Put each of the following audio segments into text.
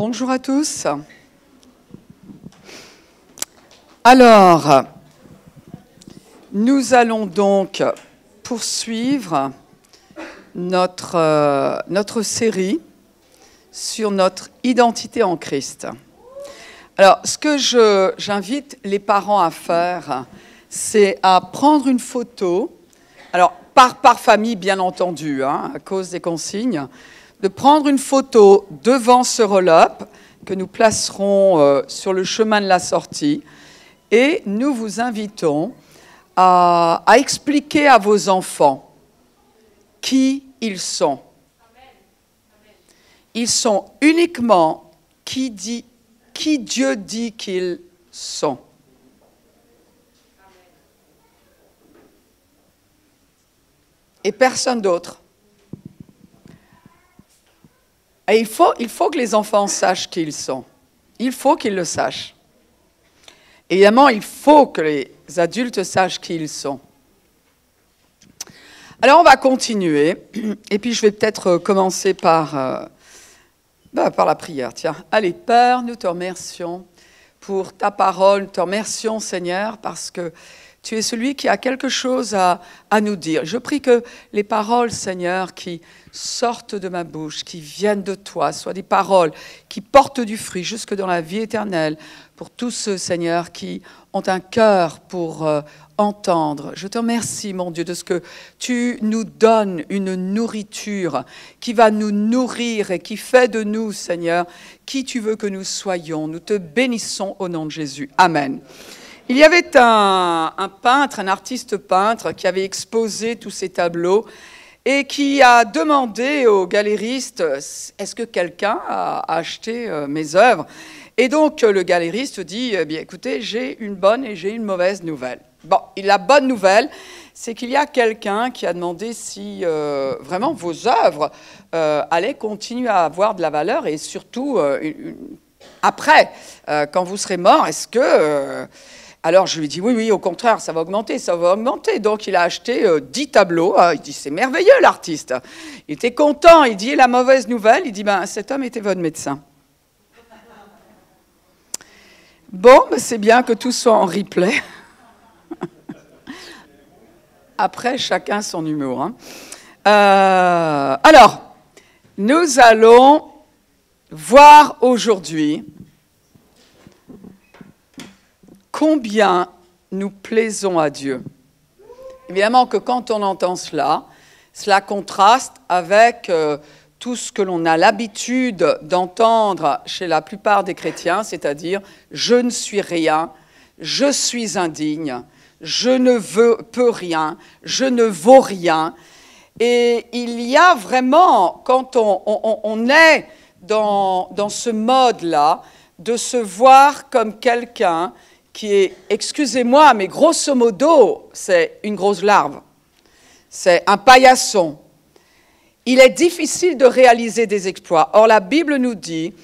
Bonjour à tous. Alors, nous allons donc poursuivre notre série sur notre identité en Christ. Alors, ce que j'invite les parents à faire, c'est à prendre une photo, alors par famille bien entendu, à cause des consignes, de prendre une photo devant ce roll-up que nous placerons sur le chemin de la sortie et nous vous invitons à expliquer à vos enfants qui ils sont. Ils sont uniquement qui Dieu dit qu'ils sont. Et personne d'autre. Et il faut que les enfants sachent qui ils sont. Il faut qu'ils le sachent. Évidemment, il faut que les adultes sachent qui ils sont. Alors, on va continuer. Et puis, je vais peut-être commencer par la prière. Tiens, allez, Père, nous te remercions pour ta parole. Nous te remercions, Seigneur, parce que tu es celui qui a quelque chose à nous dire. Je prie que les paroles, Seigneur, qui sortent de ma bouche, qui viennent de toi, soient des paroles qui portent du fruit jusque dans la vie éternelle pour tous ceux, Seigneur, qui ont un cœur pour entendre. Je te remercie, mon Dieu, de ce que tu nous donnes une nourriture qui va nous nourrir et qui fait de nous, Seigneur, qui tu veux que nous soyons. Nous te bénissons au nom de Jésus. Amen. Il y avait un peintre, un artiste peintre qui avait exposé tous ces tableaux et qui a demandé aux galéristes « Est-ce que quelqu'un a acheté mes œuvres ?» Et donc le galériste dit « Écoutez, j'ai une bonne et j'ai une mauvaise nouvelle. » Bon, la bonne nouvelle, c'est qu'il y a quelqu'un qui a demandé si vraiment vos œuvres allaient continuer à avoir de la valeur et surtout après, quand vous serez mort, est-ce que... Alors je lui dis oui, au contraire, ça va augmenter. Donc il a acheté 10 tableaux. Il dit c'est merveilleux l'artiste. Il était content. Il dit et la mauvaise nouvelle, il dit cet homme était votre médecin. Bon, c'est bien que tout soit en replay. Après, chacun son humour. Alors, nous allons voir aujourd'hui combien nous plaisons à Dieu. Évidemment que quand on entend cela contraste avec tout ce que l'on a l'habitude d'entendre chez la plupart des chrétiens, c'est-à-dire « je ne suis rien, je suis indigne, je ne peux rien, je ne vaux rien ». Et il y a vraiment, quand on est dans ce mode-là, de se voir comme quelqu'un qui est, excusez-moi, mais grosso modo, c'est une grosse larve. C'est un paillasson. Il est difficile de réaliser des exploits. Or, la Bible nous dit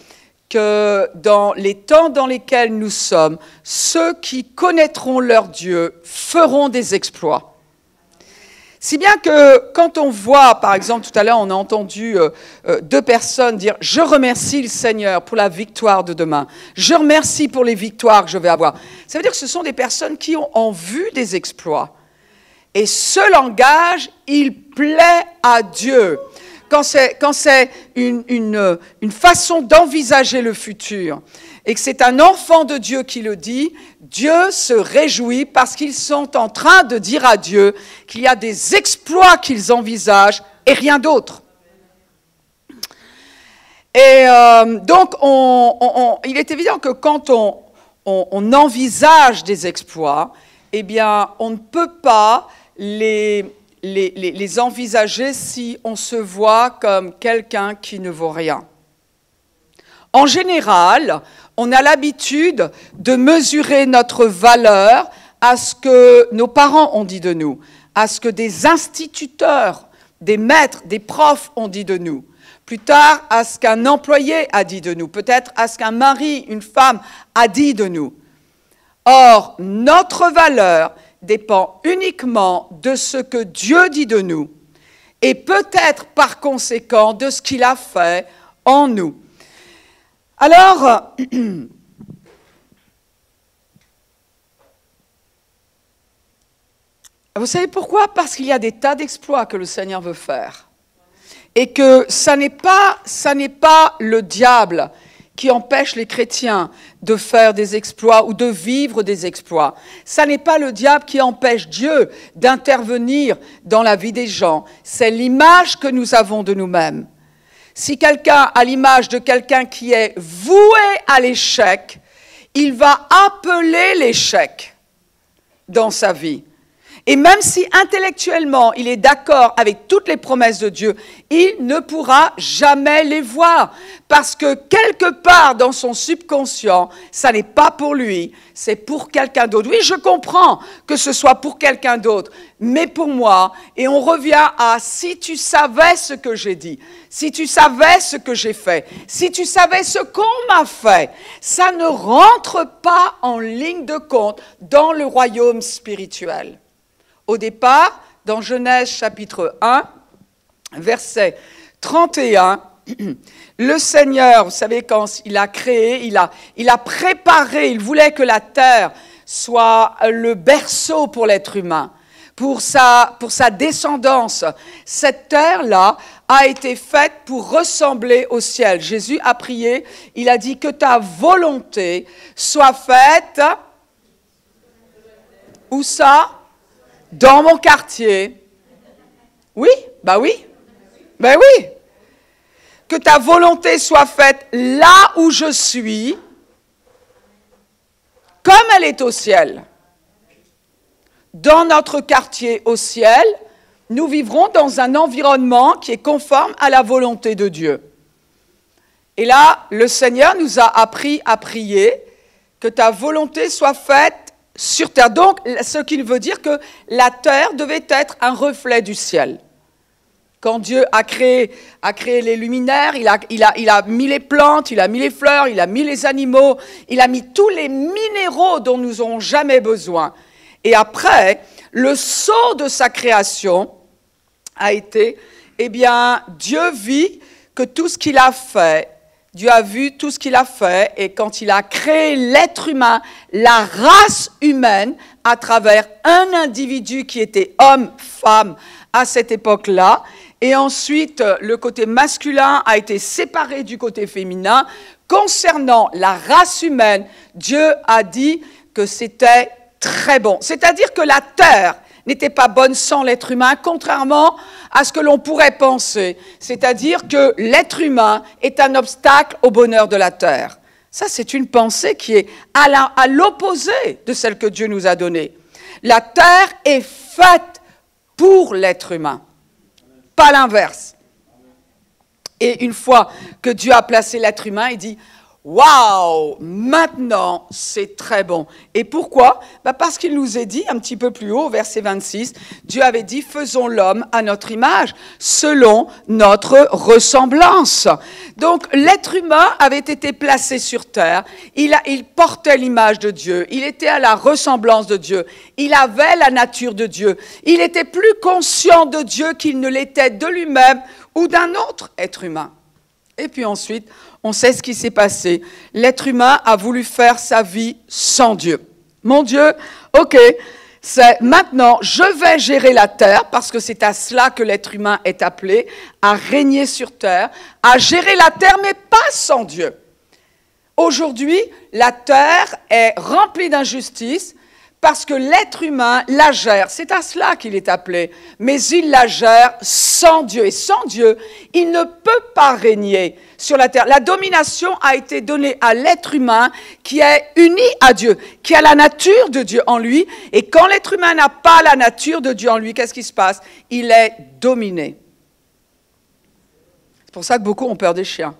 que dans les temps dans lesquels nous sommes, ceux qui connaîtront leur Dieu feront des exploits. Si bien que quand on voit, par exemple, tout à l'heure, on a entendu 2 personnes dire « Je remercie le Seigneur pour la victoire de demain. Je remercie pour les victoires que je vais avoir. » Ça veut dire que ce sont des personnes qui ont en vue des exploits. Et ce langage, il plaît à Dieu. Quand c'est une façon d'envisager le futur et que c'est un enfant de Dieu qui le dit, Dieu se réjouit parce qu'ils sont en train de dire à Dieu qu'il y a des exploits qu'ils envisagent et rien d'autre. Et donc, il est évident que quand on envisage des exploits, eh bien, on ne peut pas les envisager si on se voit comme quelqu'un qui ne vaut rien. En général, on a l'habitude de mesurer notre valeur à ce que nos parents ont dit de nous, à ce que des instituteurs, des maîtres, des profs ont dit de nous, plus tard à ce qu'un employé a dit de nous, peut-être à ce qu'un mari, une femme a dit de nous. Or, notre valeur dépend uniquement de ce que Dieu dit de nous et peut-être par conséquent de ce qu'il a fait en nous. Alors, vous savez pourquoi? Parce qu'il y a des tas d'exploits que le Seigneur veut faire. Et que ça n'est pas le diable qui empêche les chrétiens de faire des exploits ou de vivre des exploits. Ça n'est pas le diable qui empêche Dieu d'intervenir dans la vie des gens. C'est l'image que nous avons de nous-mêmes. Si quelqu'un a l'image de quelqu'un qui est voué à l'échec, il va appeler l'échec dans sa vie. Et même si intellectuellement il est d'accord avec toutes les promesses de Dieu, il ne pourra jamais les voir. Parce que quelque part dans son subconscient, ça n'est pas pour lui, c'est pour quelqu'un d'autre. Oui, je comprends que ce soit pour quelqu'un d'autre, mais pour moi, et on revient à si tu savais ce que j'ai dit, si tu savais ce que j'ai fait, si tu savais ce qu'on m'a fait, ça ne rentre pas en ligne de compte dans le royaume spirituel. Au départ, dans Genèse chapitre 1, verset 31, le Seigneur, vous savez, quand il a créé, il a préparé, il voulait que la terre soit le berceau pour l'être humain, pour sa descendance. Cette terre-là a été faite pour ressembler au ciel. Jésus a prié, il a dit que ta volonté soit faite. Où ça? Dans mon quartier. Oui, bah oui. Ben oui. Que ta volonté soit faite là où je suis, comme elle est au ciel. Dans notre quartier au ciel, nous vivrons dans un environnement qui est conforme à la volonté de Dieu. Et là, le Seigneur nous a appris à prier que ta volonté soit faite sur terre. Donc, ce qui veut dire que la terre devait être un reflet du ciel. Quand Dieu a créé les luminaires, il a mis les plantes, il a mis les fleurs, il a mis les animaux, il a mis tous les minéraux dont nous n'aurons jamais besoin. Et après, le sceau de sa création a été, Dieu vit que tout ce qu'il a fait, Dieu a vu tout ce qu'il a fait, et quand il a créé l'être humain, la race humaine, à travers un individu qui était homme, femme, à cette époque-là, et ensuite le côté masculin a été séparé du côté féminin. Concernant la race humaine, Dieu a dit que c'était très bon. C'est-à-dire que la terre n'était pas bonne sans l'être humain, contrairement à ce que l'on pourrait penser. C'est-à-dire que l'être humain est un obstacle au bonheur de la terre. Ça, c'est une pensée qui est à l'opposé de celle que Dieu nous a donnée. La terre est faite pour l'être humain, pas l'inverse. Et une fois que Dieu a placé l'être humain, il dit « Waouh, maintenant c'est très bon ». Et pourquoi? Parce qu'il nous est dit un petit peu plus haut, verset 26, Dieu avait dit « Faisons l'homme à notre image, selon notre ressemblance ». Donc l'être humain avait été placé sur terre, il portait l'image de Dieu, il était à la ressemblance de Dieu, il avait la nature de Dieu, il était plus conscient de Dieu qu'il ne l'était de lui-même ou d'un autre être humain. Et puis ensuite, on sait ce qui s'est passé. L'être humain a voulu faire sa vie sans Dieu. Mon Dieu, ok, c'est maintenant, je vais gérer la terre, parce que c'est à cela que l'être humain est appelé, à régner sur terre, à gérer la terre, mais pas sans Dieu. Aujourd'hui, la terre est remplie d'injustice, parce que l'être humain la gère, c'est à cela qu'il est appelé, mais il la gère sans Dieu. Et sans Dieu, il ne peut pas régner sur la terre. La domination a été donnée à l'être humain qui est uni à Dieu, qui a la nature de Dieu en lui. Et quand l'être humain n'a pas la nature de Dieu en lui, qu'est-ce qui se passe? Il est dominé. C'est pour ça que beaucoup ont peur des chiens.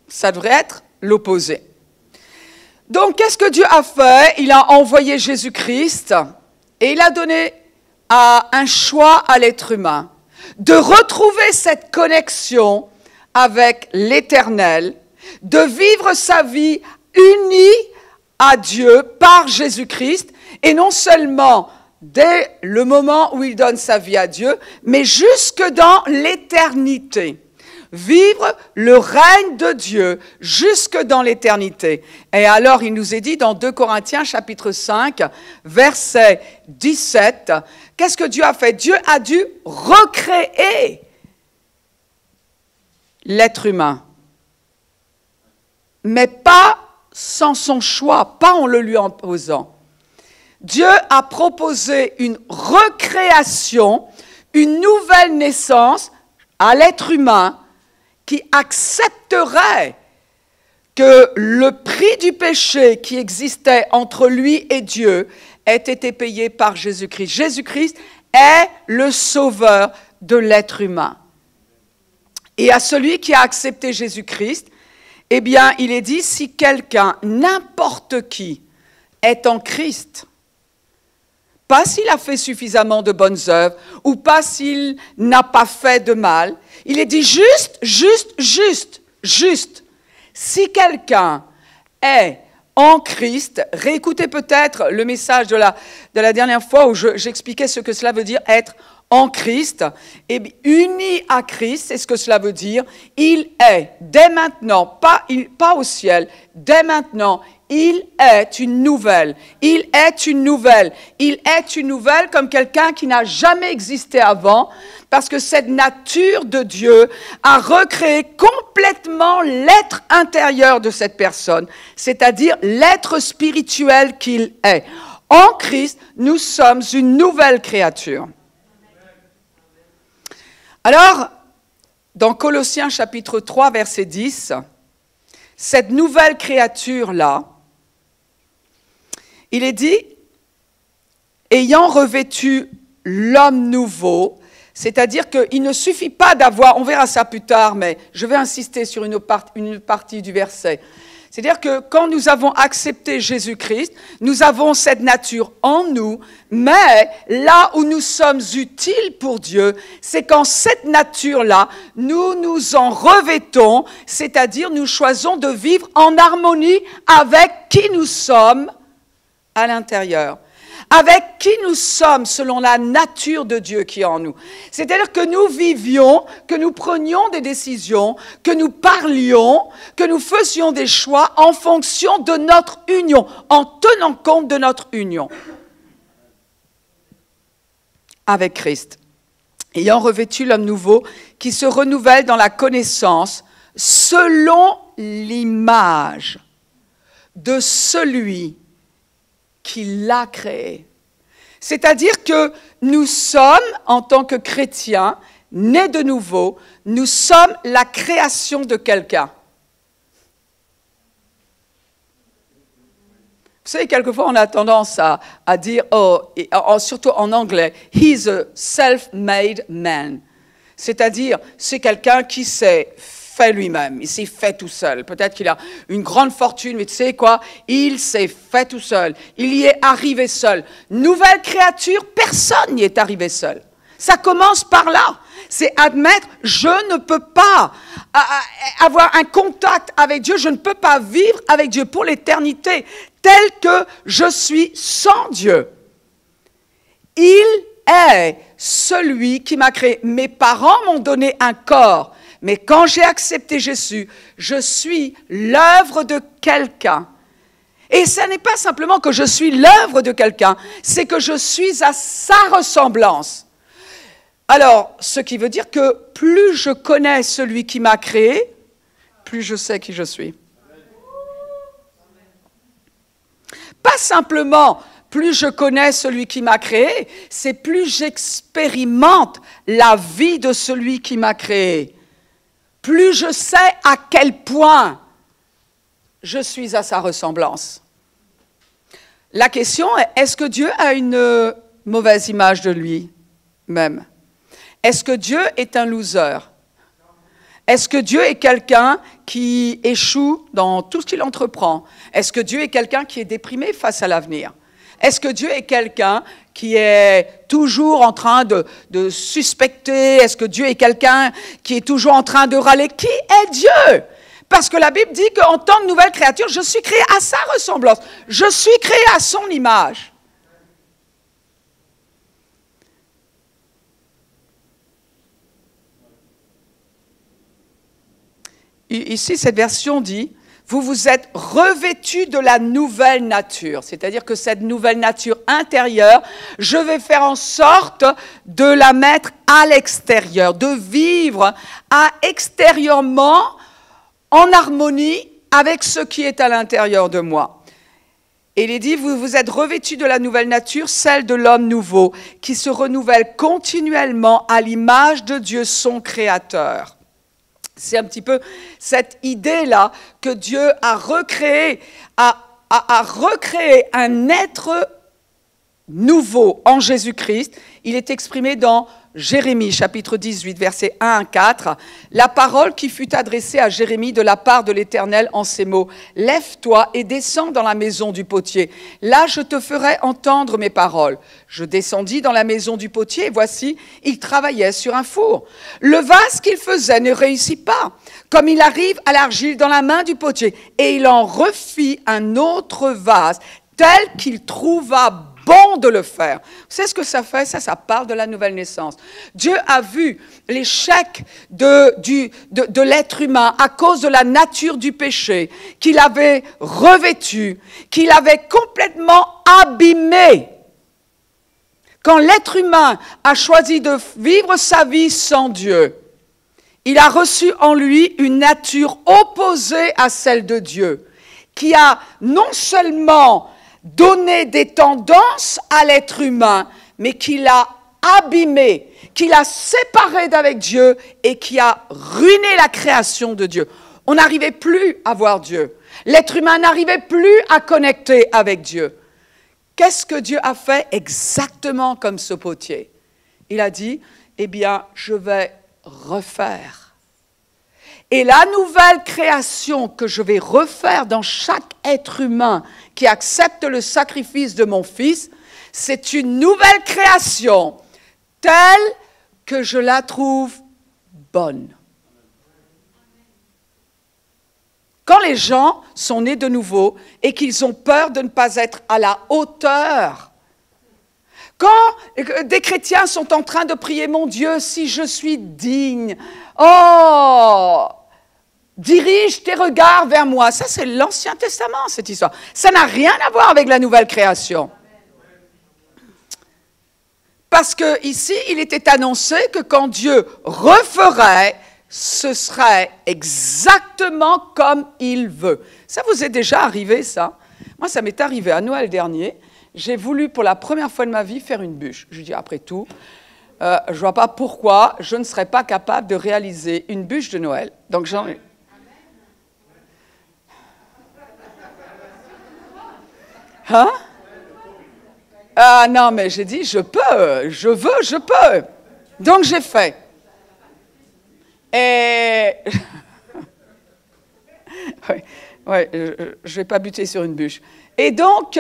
Ça devrait être l'opposé. Donc, qu'est-ce que Dieu a fait? Il a envoyé Jésus-Christ et il a donné un choix à l'être humain de retrouver cette connexion avec l'Éternel, de vivre sa vie unie à Dieu par Jésus-Christ, et non seulement dès le moment où il donne sa vie à Dieu, mais jusque dans l'éternité. vivre le règne de Dieu jusque dans l'éternité. Et alors, il nous est dit dans 2 Corinthiens chapitre 5, verset 17, qu'est-ce que Dieu a fait? Dieu a dû recréer l'être humain, mais pas sans son choix, pas en le lui imposant. Dieu a proposé une recréation, une nouvelle naissance à l'être humain qui accepterait que le prix du péché qui existait entre lui et Dieu ait été payé par Jésus-Christ. Jésus-Christ est le sauveur de l'être humain. Et à celui qui a accepté Jésus-Christ, eh bien, il est dit, si quelqu'un, n'importe qui, est en Christ, pas s'il a fait suffisamment de bonnes œuvres, ou pas s'il n'a pas fait de mal, il est dit juste. Si quelqu'un est en Christ, réécoutez peut-être le message de la dernière fois où j'expliquais ce que cela veut dire être en Christ, et uni à Christ, c'est ce que cela veut dire. Il est, dès maintenant, pas au ciel, dès maintenant, il est une nouvelle. Il est une nouvelle. Il est une nouvelle comme quelqu'un qui n'a jamais existé avant, parce que cette nature de Dieu a recréé complètement l'être intérieur de cette personne, c'est-à-dire l'être spirituel qu'il est. En Christ, nous sommes une nouvelle créature. Alors, dans Colossiens chapitre 3, verset 10, cette nouvelle créature-là, il est dit, ayant revêtu l'homme nouveau, c'est-à-dire qu'il ne suffit pas d'avoir, on verra ça plus tard, mais je vais insister sur une partie du verset. C'est-à-dire que quand nous avons accepté Jésus-Christ, nous avons cette nature en nous, mais là où nous sommes utiles pour Dieu, c'est qu'en cette nature-là, nous nous en revêtons, c'est-à-dire nous choisissons de vivre en harmonie avec qui nous sommes à l'intérieur, avec qui nous sommes selon la nature de Dieu qui est en nous. C'est-à-dire que nous vivions, que nous prenions des décisions, que nous parlions, que nous faisions des choix en fonction de notre union, en tenant compte de notre union avec Christ. Ayant revêtu l'homme nouveau qui se renouvelle dans la connaissance selon l'image de celui qui l'a créé. C'est-à-dire que nous sommes, en tant que chrétiens, nés de nouveau, nous sommes la création de quelqu'un. Vous savez, quelquefois, on a tendance à dire, surtout en anglais, « he's a self-made man ». C'est-à-dire, c'est quelqu'un qui s'est fait lui-même, il s'est fait tout seul. Peut-être qu'il a une grande fortune, mais tu sais quoi, il s'est fait tout seul. Il y est arrivé seul. Nouvelle créature, personne n'y est arrivé seul. Ça commence par là. C'est admettre, je ne peux pas avoir un contact avec Dieu, je ne peux pas vivre avec Dieu pour l'éternité, tel que je suis sans Dieu. Il est celui qui m'a créé. Mes parents m'ont donné un corps. Mais quand j'ai accepté Jésus, je suis l'œuvre de quelqu'un. Et ce n'est pas simplement que je suis l'œuvre de quelqu'un, c'est que je suis à sa ressemblance. Alors, ce qui veut dire que plus je connais celui qui m'a créé, plus je sais qui je suis. Pas simplement plus je connais celui qui m'a créé, c'est plus j'expérimente la vie de celui qui m'a créé. Plus je sais à quel point je suis à sa ressemblance. La question est, est-ce que Dieu a une mauvaise image de lui-même? Est-ce que Dieu est un loser? Est-ce que Dieu est quelqu'un qui échoue dans tout ce qu'il entreprend? Est-ce que Dieu est quelqu'un qui est déprimé face à l'avenir? Est-ce que Dieu est quelqu'un qui est toujours en train de suspecter? Est-ce que Dieu est quelqu'un qui est toujours en train de râler? Qui est Dieu? Parce que la Bible dit qu'en tant que nouvelle créature, je suis créé à sa ressemblance. Je suis créé à son image. ici, cette version dit, vous vous êtes revêtus de la nouvelle nature. C'est-à-dire que cette nouvelle nature intérieure, je vais faire en sorte de la mettre à l'extérieur, de vivre extérieurement en harmonie avec ce qui est à l'intérieur de moi. Et il est dit, vous vous êtes revêtus de la nouvelle nature, celle de l'homme nouveau, qui se renouvelle continuellement à l'image de Dieu, son Créateur. C'est un petit peu cette idée-là que Dieu a recréé, a recréé un être nouveau en Jésus-Christ. Il est exprimé dans Jérémie, chapitre 18, versets 1 à 4. La parole qui fut adressée à Jérémie de la part de l'Éternel en ces mots. « Lève-toi et descends dans la maison du potier. Là, je te ferai entendre mes paroles. » Je descendis dans la maison du potier et voici, il travaillait sur un four. Le vase qu'il faisait ne réussit pas, comme il arrive à l'argile dans la main du potier. Et il en refit un autre vase, tel qu'il trouva bon de le faire. Vous savez ce que ça fait? Ça parle de la nouvelle naissance. Dieu a vu l'échec de l'être humain à cause de la nature du péché, qu'il avait revêtu, qu'il avait complètement abîmé. Quand l'être humain a choisi de vivre sa vie sans Dieu, il a reçu en lui une nature opposée à celle de Dieu, qui a non seulement donné des tendances à l'être humain, mais qui l'a abîmé, qui l'a séparé d'avec Dieu et qui a ruiné la création de Dieu. On n'arrivait plus à voir Dieu. L'être humain n'arrivait plus à connecter avec Dieu. Qu'est-ce que Dieu a fait? Exactement comme ce potier. Il a dit, eh bien, je vais refaire. Et la nouvelle création que je vais refaire dans chaque être humain qui accepte le sacrifice de mon Fils, c'est une nouvelle création telle que je la trouve bonne. Quand les gens sont nés de nouveau et qu'ils ont peur de ne pas être à la hauteur, quand des chrétiens sont en train de prier, mon Dieu, si je suis digne, oh, dirige tes regards vers moi. Ça, c'est l'Ancien Testament, cette histoire. Ça n'a rien à voir avec la nouvelle création. Parce que ici, il était annoncé que quand Dieu referait, ce serait exactement comme il veut. Ça vous est déjà arrivé, ça? Moi, ça m'est arrivé à Noël dernier. J'ai voulu, pour la première fois de ma vie, faire une bûche. Je dis, après tout, je ne vois pas pourquoi je ne serais pas capable de réaliser une bûche de Noël. Donc, j'en ai... Hein? Ah non, mais j'ai dit, je peux, je veux, je peux. Donc, j'ai fait. Et... ouais, je ne vais pas buter sur une bûche. Et donc,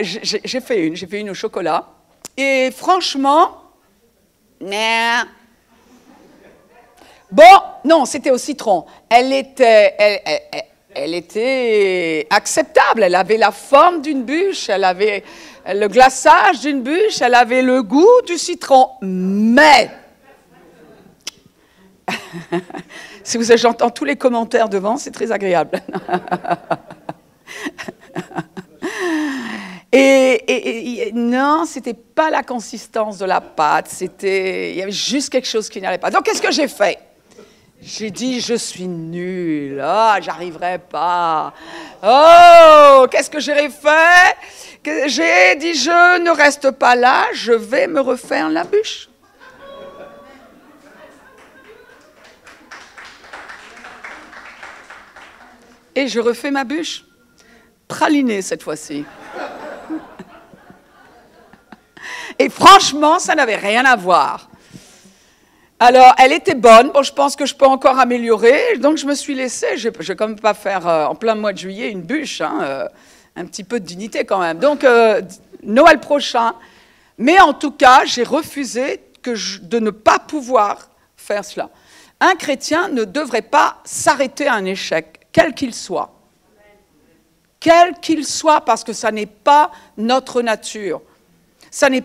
j'ai fait une au chocolat. Et franchement, bon, non, c'était au citron. Elle était acceptable. Elle avait la forme d'une bûche, elle avait le glaçage d'une bûche, elle avait le goût du citron. Mais, si vous j'entends tous les commentaires devant, c'est très agréable. Et non, c'était pas la consistance de la pâte, il y avait juste quelque chose qui n'allait pas. Donc, qu'est-ce que j'ai fait? J'ai dit, je suis nulle, j'arriverai pas. Oh, qu'est-ce que j'ai fait? J'ai dit, je ne reste pas là, je vais me refaire la bûche. Et je refais ma bûche, pralinée cette fois-ci. Et franchement, ça n'avait rien à voir. Alors, elle était bonne. Bon, je pense que je peux encore améliorer. Donc, je me suis laissée. Je ne vais quand même pas faire, en plein mois de juillet, une bûche. Un petit peu de dignité quand même. Donc, Noël prochain. Mais en tout cas, j'ai refusé de ne pas pouvoir faire cela. Un chrétien ne devrait pas s'arrêter à un échec, quel qu'il soit. Quel qu'il soit, parce que ça n'est pas notre nature. Ça n'est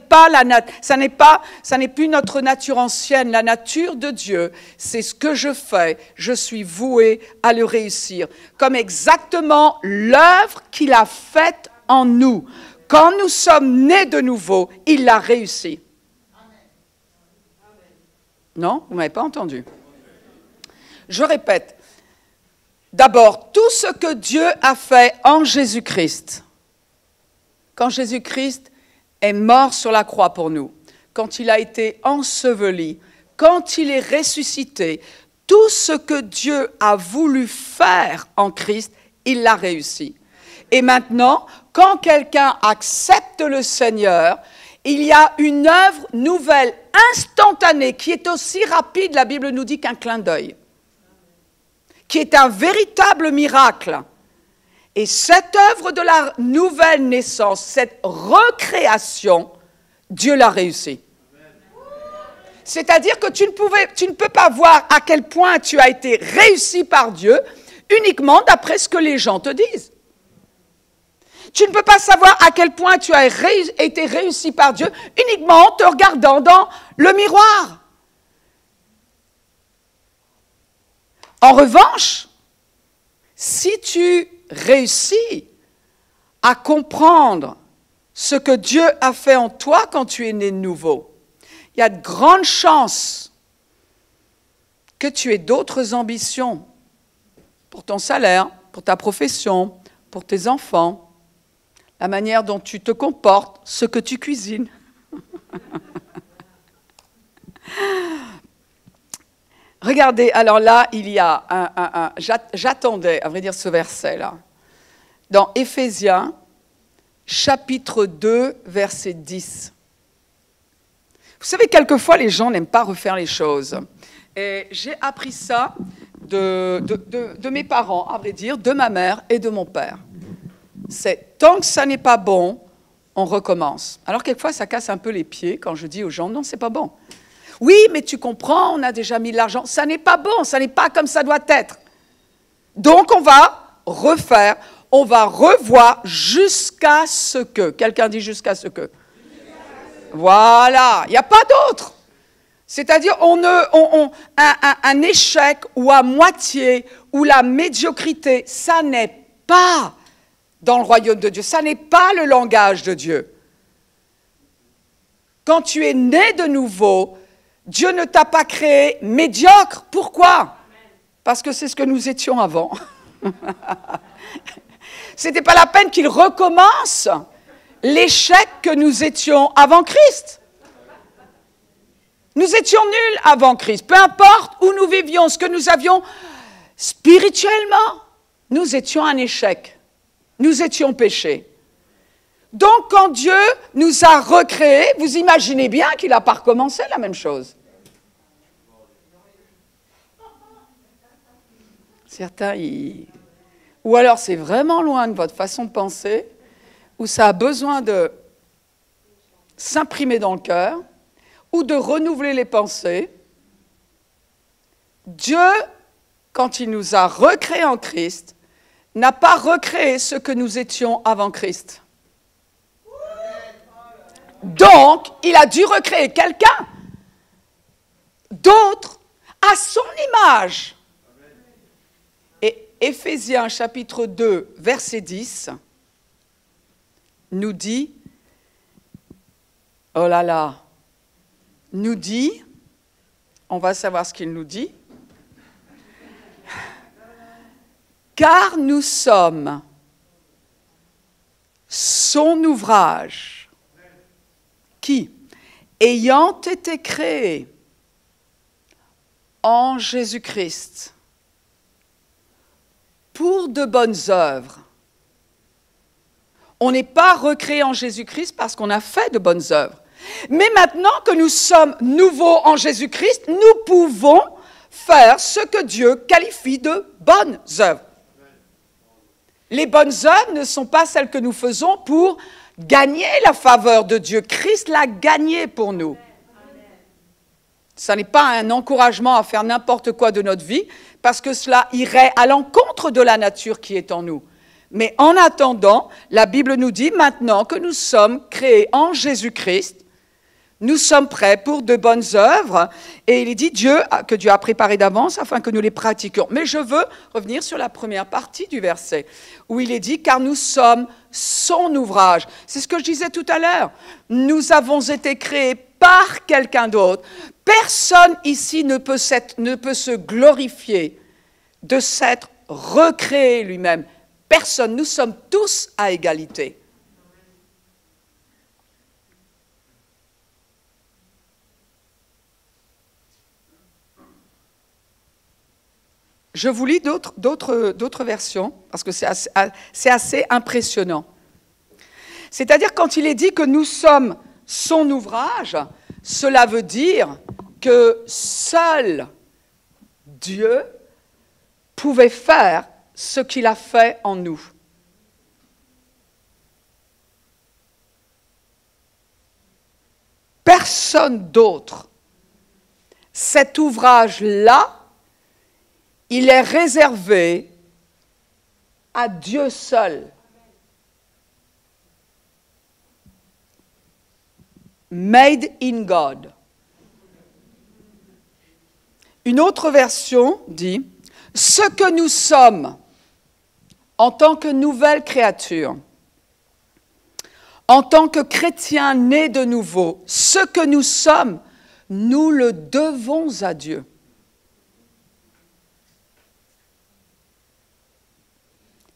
plus notre nature ancienne. La nature de Dieu, c'est ce que je fais. Je suis voué à le réussir. Comme exactement l'œuvre qu'il a faite en nous. Quand nous sommes nés de nouveau, il l'a réussi. Non, vous ne m'avez pas entendu. Je répète. D'abord, tout ce que Dieu a fait en Jésus-Christ. Quand Jésus-Christ est mort sur la croix pour nous, quand il a été enseveli, quand il est ressuscité, tout ce que Dieu a voulu faire en Christ, il l'a réussi. Et maintenant, quand quelqu'un accepte le Seigneur, il y a une œuvre nouvelle, instantanée, qui est aussi rapide, la Bible nous dit, qu'un clin d'œil, qui est un véritable miracle. Et cette œuvre de la nouvelle naissance, cette recréation, Dieu l'a réussi. C'est-à-dire que tu ne peux pas voir à quel point tu as été réussi par Dieu uniquement d'après ce que les gens te disent. Tu ne peux pas savoir à quel point tu as été réussi par Dieu uniquement en te regardant dans le miroir. En revanche, si tu réussis à comprendre ce que Dieu a fait en toi quand tu es né de nouveau, il y a de grandes chances que tu aies d'autres ambitions pour ton salaire, pour ta profession, pour tes enfants, la manière dont tu te comportes, ce que tu cuisines. Regardez, alors là, il y a j'attendais, à vrai dire, ce verset-là. Dans Éphésiens, chapitre 2, verset 10. Vous savez, quelquefois, les gens n'aiment pas refaire les choses. Et j'ai appris ça de mes parents, à vrai dire, de ma mère et de mon père. C'est tant que ça n'est pas bon, on recommence. Alors, quelquefois, ça casse un peu les pieds quand je dis aux gens, non, c'est pas bon. Oui, mais tu comprends, on a déjà mis de l'argent. Ça n'est pas bon, ça n'est pas comme ça doit être. Donc, on va refaire, on va revoir jusqu'à ce que. Quelqu'un dit jusqu'à ce que. Voilà, il n'y a pas d'autre. C'est-à-dire, un échec ou à moitié ou la médiocrité, ça n'est pas dans le royaume de Dieu. Ça n'est pas le langage de Dieu. Quand tu es né de nouveau, Dieu ne t'a pas créé médiocre. Pourquoi? Parce que c'est ce que nous étions avant. Ce n'était pas la peine qu'il recommence l'échec que nous étions avant Christ. Nous étions nuls avant Christ. Peu importe où nous vivions, ce que nous avions spirituellement, nous étions un échec. Nous étions péchés. Donc, quand Dieu nous a recréés, vous imaginez bien qu'il n'a pas recommencé la même chose. Certains, ou alors c'est vraiment loin de votre façon de penser, ou ça a besoin de s'imprimer dans le cœur, ou de renouveler les pensées. Dieu, quand il nous a recréés en Christ, n'a pas recréé ce que nous étions avant Christ. Donc, il a dû recréer quelqu'un d'autre à son image. Et Éphésiens chapitre 2, verset 10, nous dit, oh là là, nous dit, on va savoir ce qu'il nous dit, car nous sommes son ouvrage, qui, ayant été créé en Jésus-Christ, pour de bonnes œuvres. On n'est pas recréé en Jésus-Christ parce qu'on a fait de bonnes œuvres. Mais maintenant que nous sommes nouveaux en Jésus-Christ, nous pouvons faire ce que Dieu qualifie de bonnes œuvres. Les bonnes œuvres ne sont pas celles que nous faisons pour gagner la faveur de Dieu. Christ l'a gagné pour nous. Ça n'est pas un encouragement à faire n'importe quoi de notre vie, parce que cela irait à l'encontre de la nature qui est en nous. Mais en attendant, la Bible nous dit maintenant que nous sommes créés en Jésus-Christ, nous sommes prêts pour de bonnes œuvres. Et il est dit que Dieu a préparé d'avance afin que nous les pratiquions. Mais je veux revenir sur la première partie du verset, où il est dit « car nous sommes son ouvrage ». C'est ce que je disais tout à l'heure. Nous avons été créés par quelqu'un d'autre. Personne ici ne peut se glorifier de s'être recréé lui-même. Personne, nous sommes tous à égalité. Je vous lis d'autres versions, parce que c'est assez impressionnant. C'est-à-dire, quand il est dit que nous sommes son ouvrage, cela veut dire que seul Dieu pouvait faire ce qu'il a fait en nous. Personne d'autre. Cet ouvrage-là, il est réservé à Dieu seul. Made in God. Une autre version dit « Ce que nous sommes en tant que nouvelle créature, en tant que chrétiens nés de nouveau, ce que nous sommes, nous le devons à Dieu. »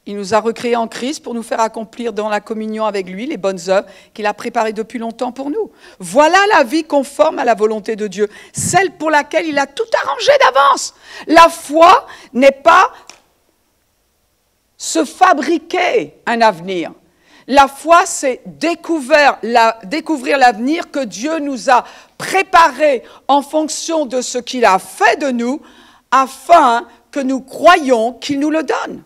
Il nous a recréés en Christ pour nous faire accomplir dans la communion avec lui les bonnes œuvres qu'il a préparées depuis longtemps pour nous. Voilà la vie conforme à la volonté de Dieu, celle pour laquelle il a tout arrangé d'avance. La foi n'est pas se fabriquer un avenir. La foi, c'est découvrir l'avenir que Dieu nous a préparé en fonction de ce qu'il a fait de nous, afin que nous croyions qu'il nous le donne.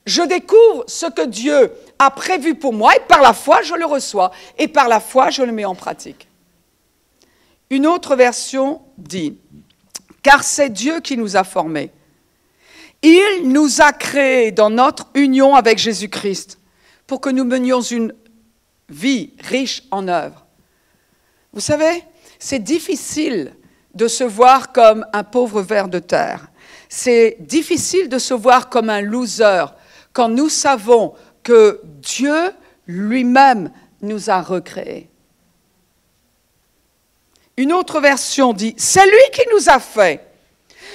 Je découvre ce que Dieu a prévu pour moi et par la foi, je le reçois. Et par la foi, je le mets en pratique. Une autre version dit « Car c'est Dieu qui nous a formés. Il nous a créés dans notre union avec Jésus-Christ pour que nous menions une vie riche en œuvres. » Vous savez, c'est difficile de se voir comme un pauvre ver de terre. C'est difficile de se voir comme un loser quand nous savons que Dieu lui-même nous a recréés. Une autre version dit « C'est lui qui nous a fait.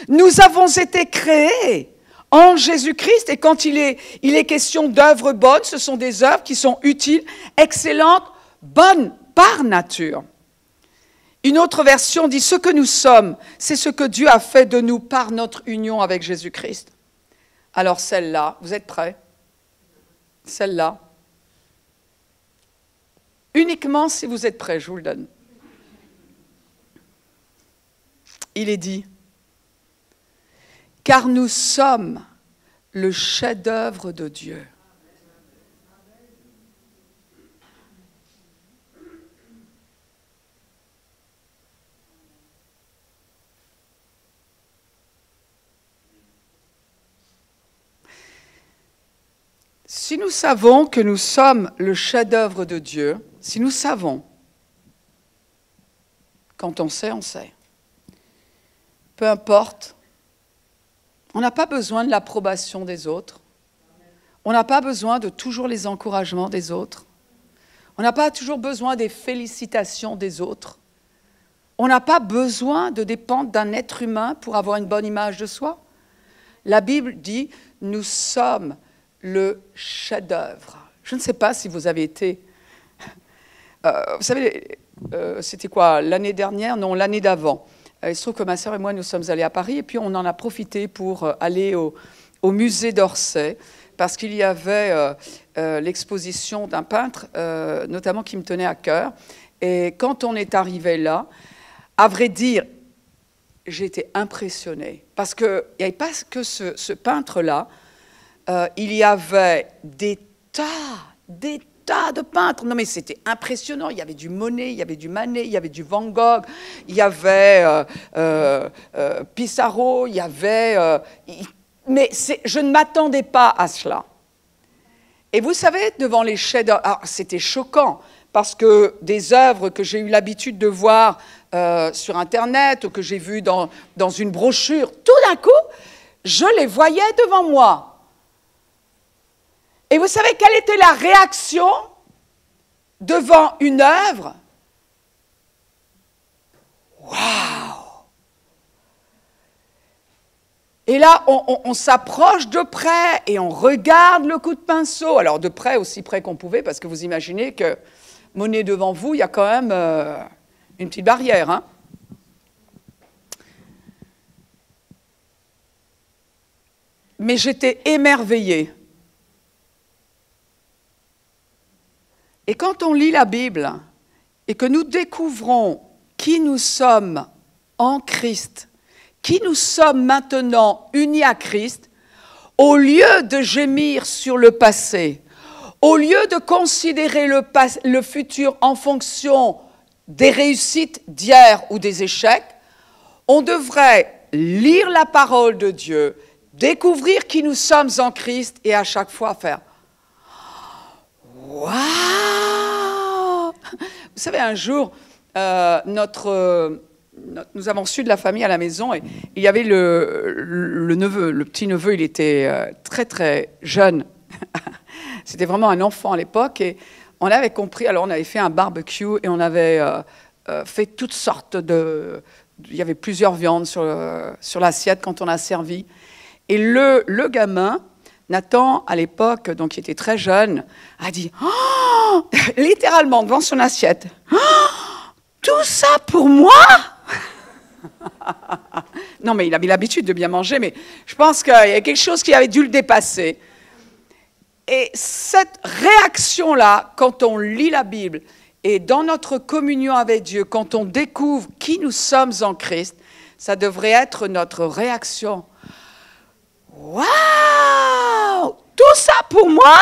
Nous avons été créés en Jésus-Christ. » Et quand il est question d'œuvres bonnes, ce sont des œuvres qui sont utiles, excellentes, bonnes par nature. Une autre version dit « Ce que nous sommes, c'est ce que Dieu a fait de nous par notre union avec Jésus-Christ. » Alors celle-là, vous êtes prêts? Celle-là. Uniquement si vous êtes prêts, je vous le donne. Il est dit « Car nous sommes le chef-d'œuvre de Dieu. » Si nous savons que nous sommes le chef-d'œuvre de Dieu, si nous savons, quand on sait, peu importe, on n'a pas besoin de l'approbation des autres, on n'a pas besoin de toujours les encouragements des autres, on n'a pas toujours besoin des félicitations des autres, on n'a pas besoin de dépendre d'un être humain pour avoir une bonne image de soi. La Bible dit « Nous sommes le chef-d'œuvre ». Je ne sais pas si vous avez été... vous savez, c'était quoi, l'année dernière? Non, l'année d'avant. Il se trouve que ma sœur et moi, nous sommes allés à Paris et puis on en a profité pour aller au musée d'Orsay parce qu'il y avait l'exposition d'un peintre, notamment qui me tenait à cœur. Et quand on est arrivé là, à vrai dire, j'ai été impressionnée parce qu'il n'y avait pas que ce peintre-là. Il y avait des tas de peintres. Non, mais c'était impressionnant. Il y avait du Monet, il y avait du Manet, il y avait du Van Gogh, il y avait Pissarro, il y avait... mais je ne m'attendais pas à cela. Et vous savez, devant les chefs-d'œuvre, c'était choquant, parce que des œuvres que j'ai eu l'habitude de voir sur Internet ou que j'ai vues dans une brochure, tout d'un coup, je les voyais devant moi. Et vous savez quelle était la réaction devant une œuvre? Waouh! Et là, on s'approche de près et on regarde le coup de pinceau. Alors de près, aussi près qu'on pouvait, parce que vous imaginez que mon nez devant vous, il y a quand même une petite barrière. Hein? Mais j'étais émerveillée. Et quand on lit la Bible et que nous découvrons qui nous sommes en Christ, qui nous sommes maintenant unis à Christ, au lieu de gémir sur le passé, au lieu de considérer le futur en fonction des réussites d'hier ou des échecs, on devrait lire la parole de Dieu, découvrir qui nous sommes en Christ et à chaque fois faire « Waouh !» Vous savez, un jour, nous avons reçu de la famille à la maison et il y avait le neveu, le petit neveu, il était très très jeune. C'était vraiment un enfant à l'époque et on avait compris, alors on avait fait un barbecue et on avait fait toutes sortes de... Il y avait plusieurs viandes sur l'assiette quand on a servi. Et le gamin, Nathan, à l'époque, donc il était très jeune, a dit oh, littéralement devant son assiette, oh, tout ça pour moi? Non, mais il avait l'habitude de bien manger, mais je pense qu'il y a quelque chose qui avait dû le dépasser. Et cette réaction-là, quand on lit la Bible et dans notre communion avec Dieu, quand on découvre qui nous sommes en Christ, ça devrait être notre réaction. Waouh! Tout ça pour moi?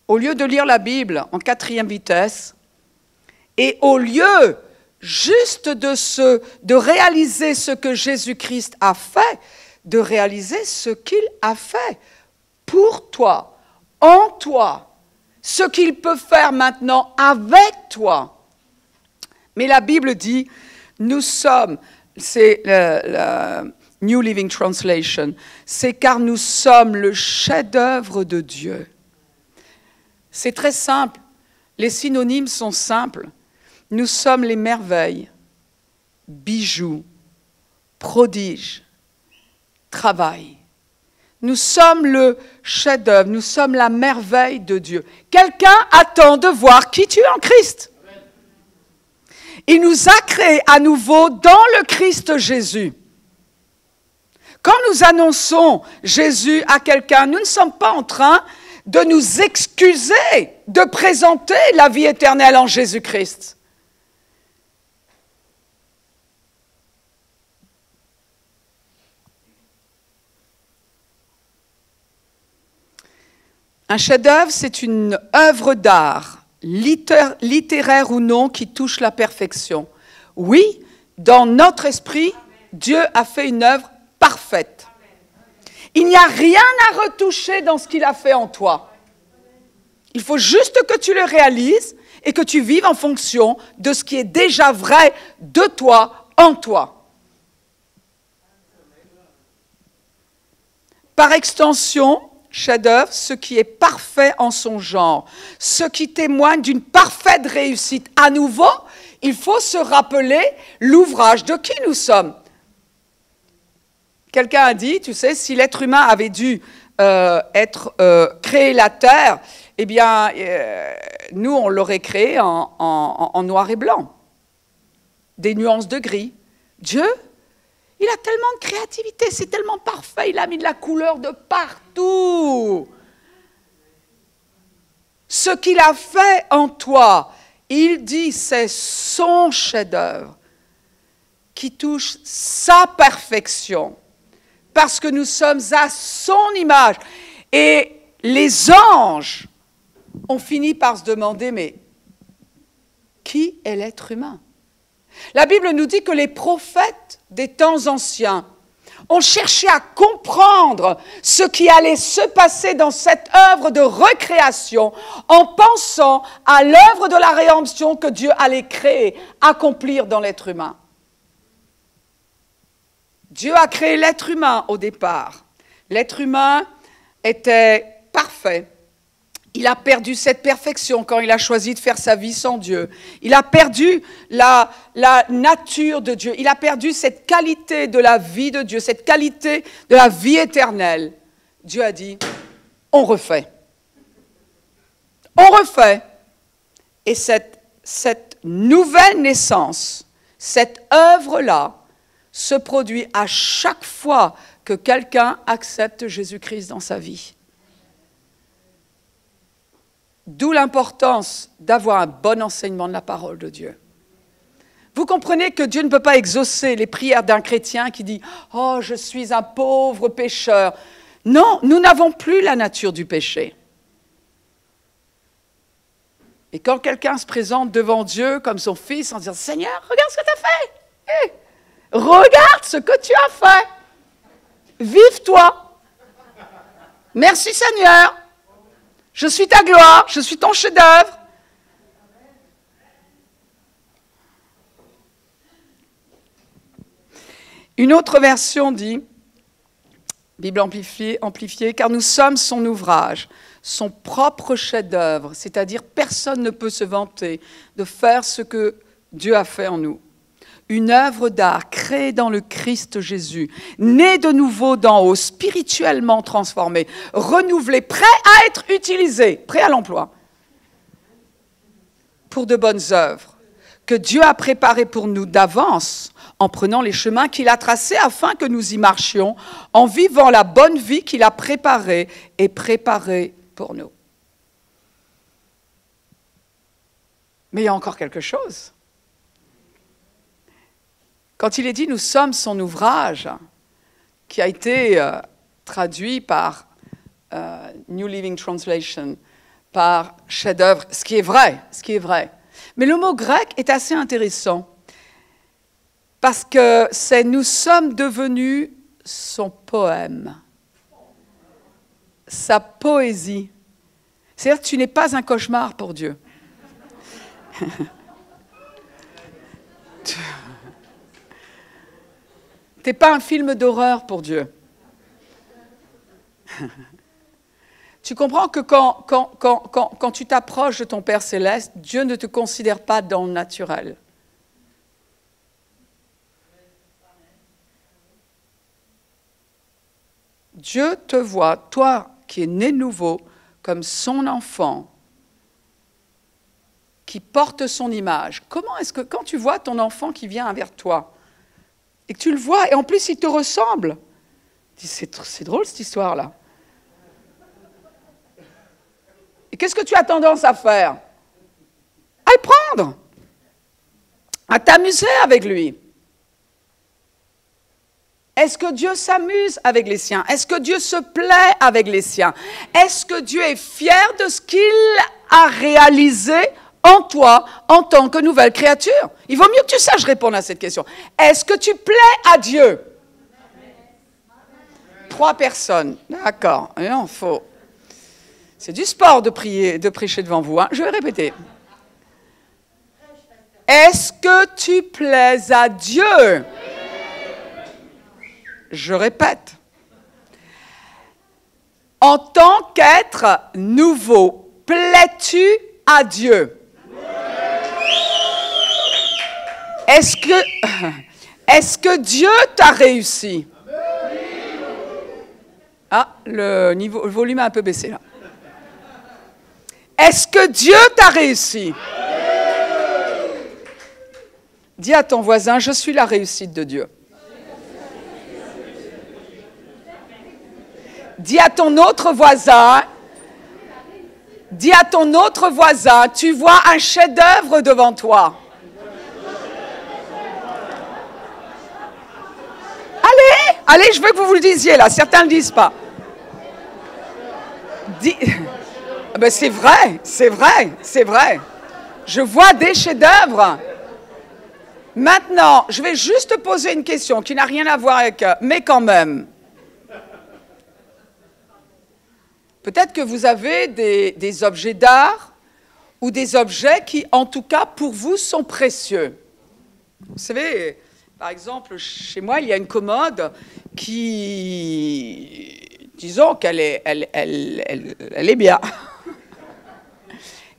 Au lieu de lire la Bible en 4e vitesse, et au lieu juste de réaliser ce que Jésus-Christ a fait, de réaliser ce qu'il a fait pour toi, en toi, ce qu'il peut faire maintenant avec toi. Mais la Bible dit, nous sommes, c'est la New Living Translation, c'est car nous sommes le chef-d'œuvre de Dieu. C'est très simple, les synonymes sont simples. Nous sommes les merveilles, bijoux, prodiges, travail. Nous sommes le chef-d'œuvre, nous sommes la merveille de Dieu. Quelqu'un attend de voir qui tu es en Christ. Il nous a créés à nouveau dans le Christ Jésus. Quand nous annonçons Jésus à quelqu'un, nous ne sommes pas en train de nous excuser de présenter la vie éternelle en Jésus-Christ. Un chef-d'œuvre, c'est une œuvre d'art, littéraire ou non, qui touche la perfection. Oui, dans notre esprit, Dieu a fait une œuvre parfaite. Il n'y a rien à retoucher dans ce qu'il a fait en toi. Il faut juste que tu le réalises et que tu vives en fonction de ce qui est déjà vrai de toi, en toi. Par extension, chef-d'œuvre, ce qui est parfait en son genre, ce qui témoigne d'une parfaite réussite. À nouveau, il faut se rappeler l'ouvrage de qui nous sommes. Quelqu'un a dit, tu sais, si l'être humain avait dû créer la Terre, eh bien, nous, on l'aurait créé en noir et blanc, des nuances de gris. Dieu, il a tellement de créativité, c'est tellement parfait, il a mis de la couleur de partout. Ce qu'il a fait en toi, il dit, c'est son chef-d'œuvre qui touche sa perfection, parce que nous sommes à son image. Et les anges ont fini par se demander, mais qui est l'être humain ? La Bible nous dit que les prophètes des temps anciens On cherchait à comprendre ce qui allait se passer dans cette œuvre de recréation en pensant à l'œuvre de la rédemption que Dieu allait créer, accomplir dans l'être humain. Dieu a créé l'être humain au départ. L'être humain était parfait. Il a perdu cette perfection quand il a choisi de faire sa vie sans Dieu. Il a perdu la nature de Dieu. Il a perdu cette qualité de la vie de Dieu, cette qualité de la vie éternelle. Dieu a dit, on refait. On refait. Et cette nouvelle naissance, cette œuvre-là, se produit à chaque fois que quelqu'un accepte Jésus-Christ dans sa vie. D'où l'importance d'avoir un bon enseignement de la parole de Dieu. Vous comprenez que Dieu ne peut pas exaucer les prières d'un chrétien qui dit « Oh, je suis un pauvre pécheur ». Non, nous n'avons plus la nature du péché. Et quand quelqu'un se présente devant Dieu comme son fils en disant « Seigneur, regarde ce que tu as fait hey, regarde ce que tu as fait. Vive-toi. Merci Seigneur. Je suis ta gloire, je suis ton chef-d'œuvre. » Une autre version dit, Bible amplifiée, car nous sommes son ouvrage, son propre chef-d'œuvre, c'est-à-dire personne ne peut se vanter de faire ce que Dieu a fait en nous. Une œuvre d'art créée dans le Christ Jésus, née de nouveau d'en haut, spirituellement transformée, renouvelée, prêt à être utilisée, prêt à l'emploi, pour de bonnes œuvres, que Dieu a préparées pour nous d'avance, en prenant les chemins qu'il a tracés afin que nous y marchions, en vivant la bonne vie qu'il a préparée et préparée pour nous. Mais il y a encore quelque chose. Quand il est dit « nous sommes son ouvrage », qui a été traduit par New Living Translation, par chef-d'œuvre, ce qui est vrai. Mais le mot grec est assez intéressant, parce que c'est « nous sommes devenus son poème », sa poésie. C'est-à-dire que tu n'es pas un cauchemar pour Dieu. Tu n'es pas un film d'horreur pour Dieu. Tu comprends que quand tu t'approches de ton Père Céleste, Dieu ne te considère pas dans le naturel. Dieu te voit, toi qui es né nouveau, comme son enfant, qui porte son image. Comment est-ce que, quand tu vois ton enfant qui vient vers toi, et que tu le vois, et en plus il te ressemble, tu dis, c'est drôle cette histoire-là. Et qu'est-ce que tu as tendance à faire? À le prendre, à t'amuser avec lui. Est-ce que Dieu s'amuse avec les siens? Est-ce que Dieu se plaît avec les siens? Est-ce que Dieu est fier de ce qu'il a réalisé en toi, en tant que nouvelle créature? Il vaut mieux que tu saches répondre à cette question. Est-ce que tu plais à Dieu? 3 personnes, d'accord. C'est du sport de prier, de prêcher devant vous. Hein. Je vais répéter. Est-ce que tu plais à Dieu? Je répète. En tant qu'être nouveau, plais-tu à Dieu? Est-ce que Dieu t'a réussi? Ah, le volume a un peu baissé là. Est-ce que Dieu t'a réussi? Dis à ton voisin, je suis la réussite de Dieu. Dis à ton autre voisin, tu vois un chef-d'œuvre devant toi. Allez, je veux que vous le disiez là, certains ne le disent pas. Ben c'est vrai. Je vois des chefs-d'œuvre. Maintenant, je vais juste poser une question qui n'a rien à voir avec... mais quand même. Peut-être que vous avez des objets d'art ou des objets qui, en tout cas, pour vous, sont précieux. Vous savez, par exemple, chez moi, il y a une commode qui, disons qu'elle est bien.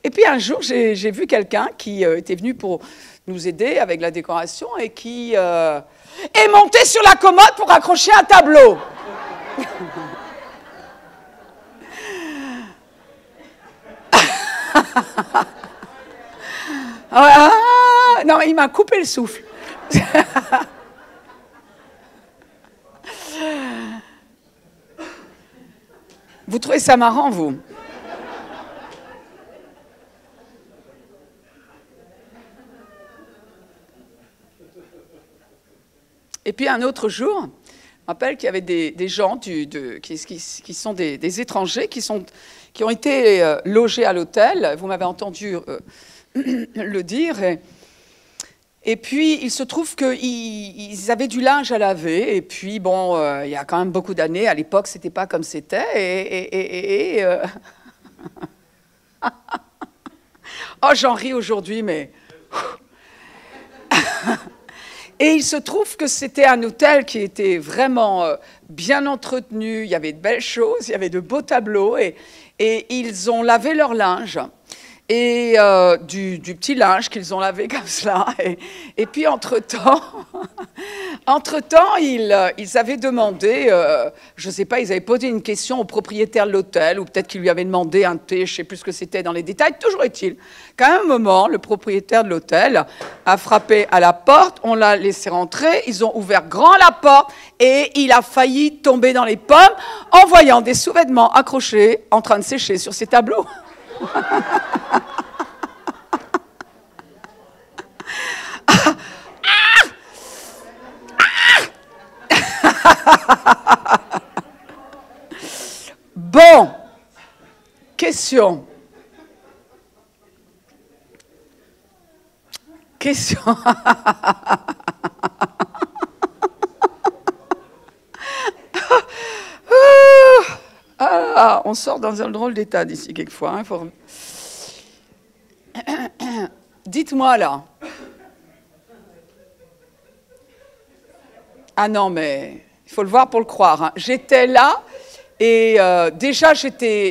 Et puis un jour, j'ai vu quelqu'un qui était venu pour nous aider avec la décoration et qui est monté sur la commode pour accrocher un tableau. Non, il m'a coupé le souffle. Vous trouvez ça marrant, vous? Et puis un autre jour, je me rappelle qu'il y avait des gens qui sont des étrangers qui ont été logés à l'hôtel. Vous m'avez entendu le dire. Et puis, il se trouve qu'ils avaient du linge à laver. Et puis, bon, il y a quand même beaucoup d'années. À l'époque, c'était pas comme c'était. Oh, j'en ris aujourd'hui, mais... Et il se trouve que c'était un hôtel qui était vraiment bien entretenu. Il y avait de belles choses, il y avait de beaux tableaux. Et ils ont lavé leur linge. Et du petit linge qu'ils ont lavé comme cela. Et puis, entre-temps, ils avaient demandé, je ne sais pas, ils avaient posé une question au propriétaire de l'hôtel, ou peut-être qu'ils lui avaient demandé un thé, je ne sais plus ce que c'était dans les détails. Toujours est-il qu'à un moment, le propriétaire de l'hôtel a frappé à la porte, on l'a laissé rentrer, ils ont ouvert grand la porte, et il a failli tomber dans les pommes en voyant des sous-vêtements accrochés en train de sécher sur ses tableaux. Bon, question. On sort dans un drôle d'état d'ici quelquefois. Hein, Dites-moi là. Ah non, mais il faut le voir pour le croire. Hein. J'étais là et déjà,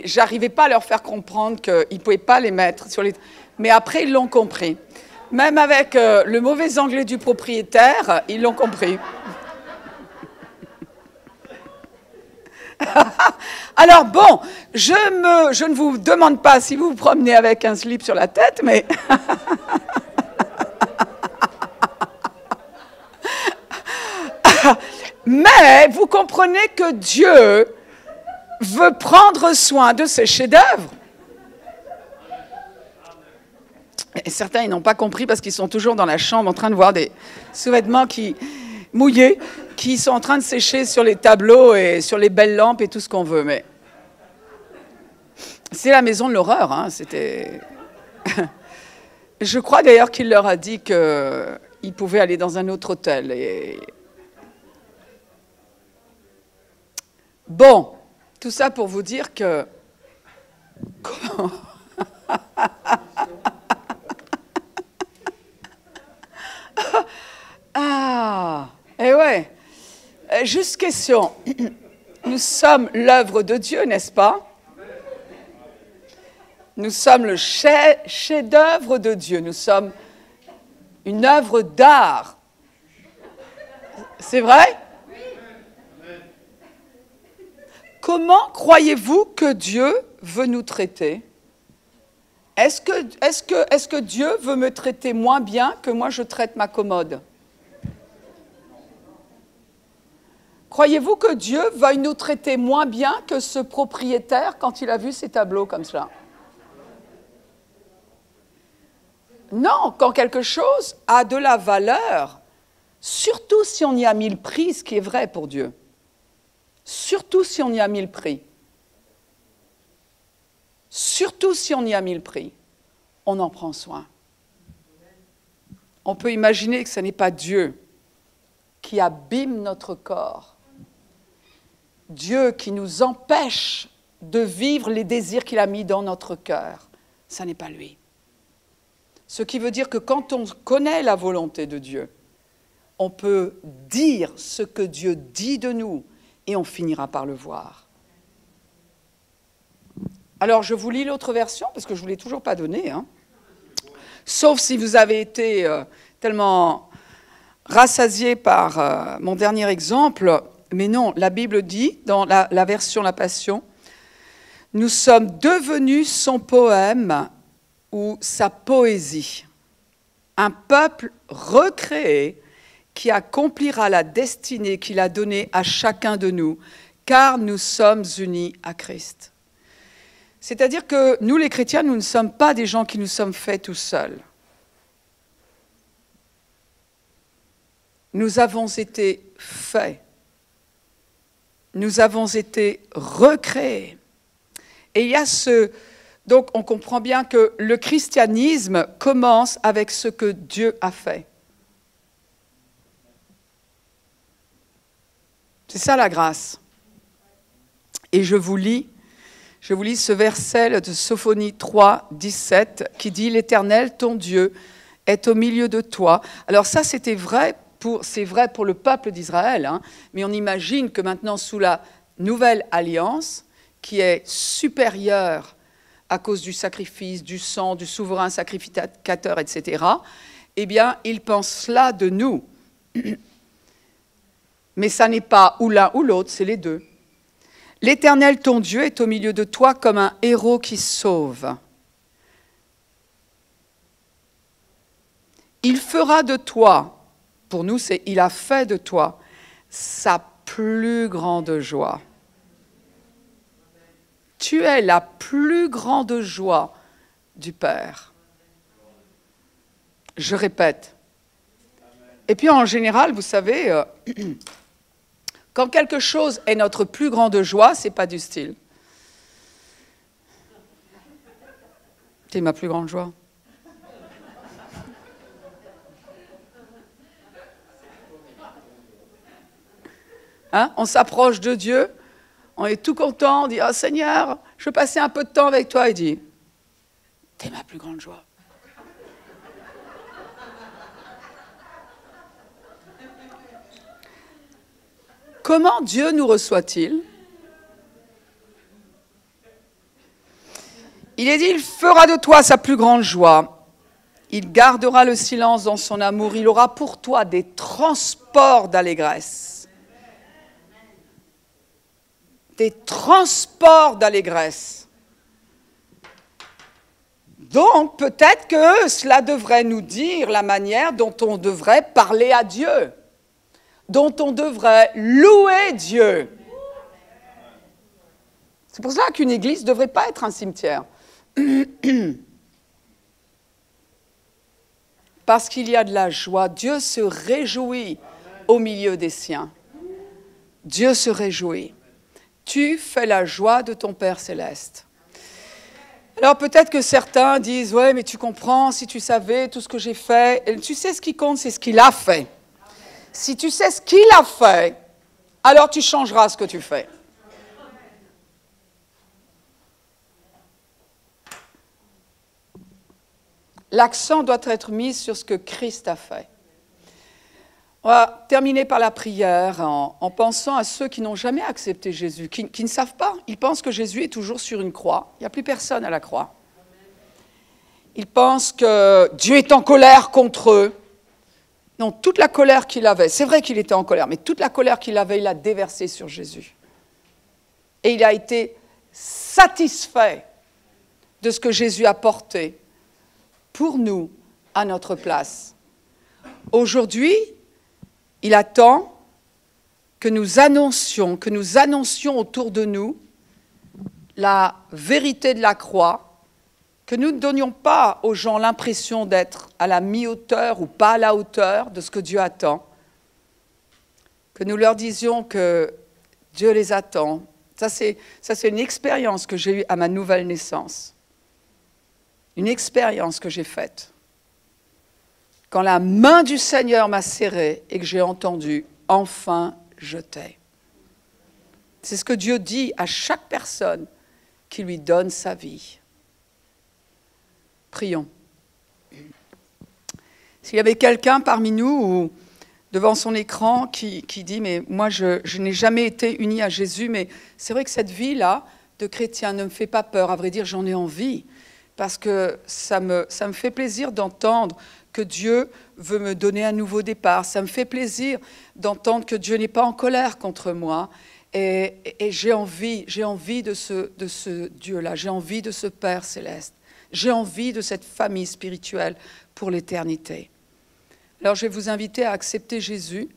j'arrivais pas à leur faire comprendre qu'ils ne pouvaient pas les mettre sur les... Mais après, ils l'ont compris. Même avec le mauvais anglais du propriétaire, ils l'ont compris. Alors bon, je ne vous demande pas si vous vous promenez avec un slip sur la tête, mais... Mais vous comprenez que Dieu veut prendre soin de ses chefs-d'œuvre. Et certains, ils n'ont pas compris parce qu'ils sont toujours dans la chambre en train de voir des sous-vêtements mouillés qui sont en train de sécher sur les tableaux et sur les belles lampes et tout ce qu'on veut. Mais c'est la maison de l'horreur. Hein, c'était... Je crois d'ailleurs qu'il leur a dit qu'ils pouvaient aller dans un autre hôtel. Bon, tout ça pour vous dire que... Comment... Ah, et ouais. Juste question. Nous sommes l'œuvre de Dieu, n'est-ce pas? Nous sommes le chef-d'œuvre de Dieu. Nous sommes une œuvre d'art. C'est vrai? Comment croyez-vous que Dieu veut nous traiter? Est-ce que Dieu veut me traiter moins bien que moi je traite ma commode? Croyez-vous que Dieu veuille nous traiter moins bien que ce propriétaire quand il a vu ses tableaux comme cela? Non, quand quelque chose a de la valeur, surtout si on y a mis le prix, ce qui est vrai pour Dieu. Surtout si on y a mis le prix. Surtout si on y a mis le prix, on en prend soin. on peut imaginer que ce n'est pas Dieu qui abîme notre corps, Dieu qui nous empêche de vivre les désirs qu'il a mis dans notre cœur. Ce n'est pas lui. Ce qui veut dire que quand on connaît la volonté de Dieu, on peut dire ce que Dieu dit de nous et on finira par le voir. Alors, je vous lis l'autre version parce que je ne vous l'ai toujours pas donnée, hein. Sauf si vous avez été tellement rassasié par mon dernier exemple. Mais non, la Bible dit, dans la version La Passion, « Nous sommes devenus son poème ou sa poésie, un peuple recréé qui accomplira la destinée qu'il a donnée à chacun de nous, car nous sommes unis à Christ. » C'est-à-dire que nous, les chrétiens, nous ne sommes pas des gens qui nous sommes faits tout seuls. Nous avons été faits. Nous avons été recréés. Et il y a donc on comprend bien que le christianisme commence avec ce que Dieu a fait. C'est ça la grâce. Et je vous lis ce verset de Sophonie 3, 17, qui dit « L'Éternel, ton Dieu, est au milieu de toi. » Alors ça, c'est vrai pour le peuple d'Israël, hein, mais on imagine que maintenant, sous la nouvelle alliance, qui est supérieure à cause du sacrifice, du sang, du souverain sacrificateur, etc., eh bien, il pense cela de nous. Mais ça n'est pas ou l'un ou l'autre, c'est les deux. L'Éternel, ton Dieu, est au milieu de toi comme un héros qui sauve. Il fera de toi, pour nous, c'est il a fait de toi, sa plus grande joie. Tu es la plus grande joie du Père. Je répète. Et puis en général, vous savez, quand quelque chose est notre plus grande joie, ce n'est pas du style. C'est ma plus grande joie. Hein? On s'approche de Dieu, on est tout content, on dit « Oh Seigneur, je veux passer un peu de temps avec toi. » Il dit « T'es ma plus grande joie. » Comment Dieu nous reçoit-il? Il est dit, il fera de toi sa plus grande joie. Il gardera le silence dans son amour. Il aura pour toi des transports d'allégresse. Des transports d'allégresse. Donc, peut-être que cela devrait nous dire la manière dont on devrait parler à Dieu, dont on devrait louer Dieu. C'est pour cela qu'une église ne devrait pas être un cimetière. Parce qu'il y a de la joie. Dieu se réjouit au milieu des siens. Dieu se réjouit. Tu fais la joie de ton Père céleste. Alors peut-être que certains disent « Ouais, mais tu comprends, si tu savais tout ce que j'ai fait. » Tu sais ce qui compte, c'est ce qu'il a fait. Si tu sais ce qu'il a fait, alors tu changeras ce que tu fais. L'accent doit être mis sur ce que Christ a fait. On va terminer par la prière en pensant à ceux qui n'ont jamais accepté Jésus, qui ne savent pas. Ils pensent que Jésus est toujours sur une croix. Il n'y a plus personne à la croix. Ils pensent que Dieu est en colère contre eux. Non, toute la colère qu'il avait, c'est vrai qu'il était en colère, mais toute la colère qu'il avait, il l'a déversée sur Jésus. Et il a été satisfait de ce que Jésus a porté pour nous, à notre place. Aujourd'hui, il attend que nous annoncions autour de nous la vérité de la croix, que nous ne donnions pas aux gens l'impression d'être à la mi-hauteur ou pas à la hauteur de ce que Dieu attend, que nous leur disions que Dieu les attend. Ça, c'est une expérience que j'ai eue à ma nouvelle naissance. Une expérience que j'ai faite. quand la main du Seigneur m'a serré et que j'ai entendu « Enfin, je t'ai ». C'est ce que Dieu dit à chaque personne qui lui donne sa vie. Prions. S'il y avait quelqu'un parmi nous ou devant son écran qui dit « Mais moi, je n'ai jamais été uni à Jésus, mais c'est vrai que cette vie-là de chrétien ne me fait pas peur. À vrai dire, j'en ai envie parce que ça me fait plaisir d'entendre que Dieu veut me donner un nouveau départ. Ça me fait plaisir d'entendre que Dieu n'est pas en colère contre moi. Et j'ai envie de ce Dieu-là. J'ai envie de ce Père céleste. J'ai envie de cette famille spirituelle pour l'éternité. Alors je vais vous inviter à accepter Jésus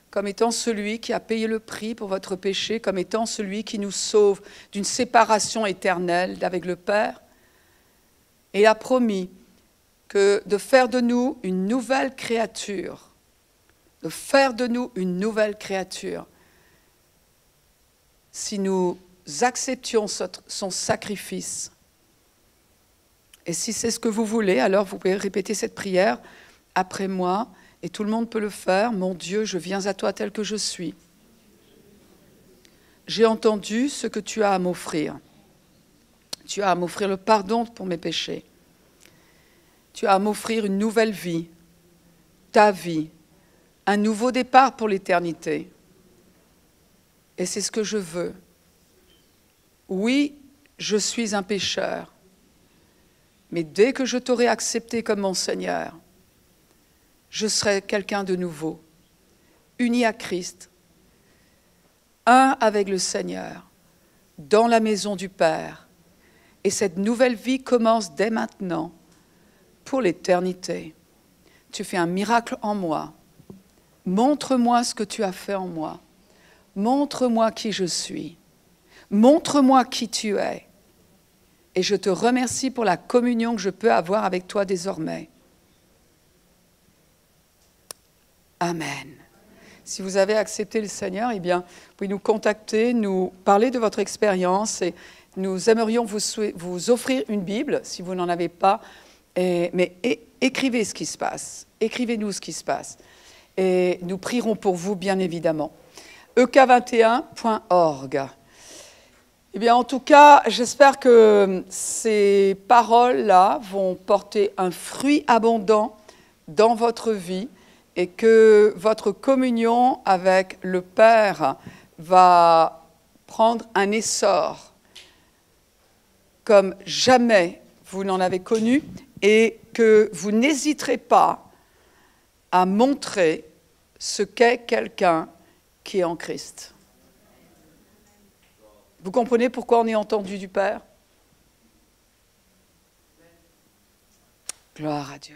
comme étant celui qui a payé le prix pour votre péché, comme étant celui qui nous sauve d'une séparation éternelle avec le Père. Et il a promis de faire de nous une nouvelle créature, de faire de nous une nouvelle créature, si nous acceptions son sacrifice. Et si c'est ce que vous voulez, alors vous pouvez répéter cette prière après moi, et tout le monde peut le faire. Mon Dieu, je viens à toi tel que je suis. J'ai entendu ce que tu as à m'offrir. Tu as à m'offrir le pardon pour mes péchés. Tu as à m'offrir une nouvelle vie, ta vie, un nouveau départ pour l'éternité. Et c'est ce que je veux. Oui, je suis un pécheur, mais dès que je t'aurai accepté comme mon Seigneur, je serai quelqu'un de nouveau, uni à Christ, un avec le Seigneur, dans la maison du Père. Et cette nouvelle vie commence dès maintenant, pour l'éternité. Tu fais un miracle en moi. Montre-moi ce que tu as fait en moi. Montre-moi qui je suis. Montre-moi qui tu es. Et je te remercie pour la communion que je peux avoir avec toi désormais. Amen. Si vous avez accepté le Seigneur, eh bien, vous pouvez nous contacter, nous parler de votre expérience et nous aimerions vous offrir une Bible, si vous n'en avez pas. Mais écrivez ce qui se passe. Écrivez-nous ce qui se passe. Et nous prierons pour vous, bien évidemment. ek21.org. Eh bien, en tout cas, j'espère que ces paroles-là vont porter un fruit abondant dans votre vie et que votre communion avec le Père va prendre un essor comme jamais vous n'en avez connu et que vous n'hésiterez pas à montrer ce qu'est quelqu'un qui est en Christ. Vous comprenez pourquoi on est entendu du Père? Gloire à Dieu.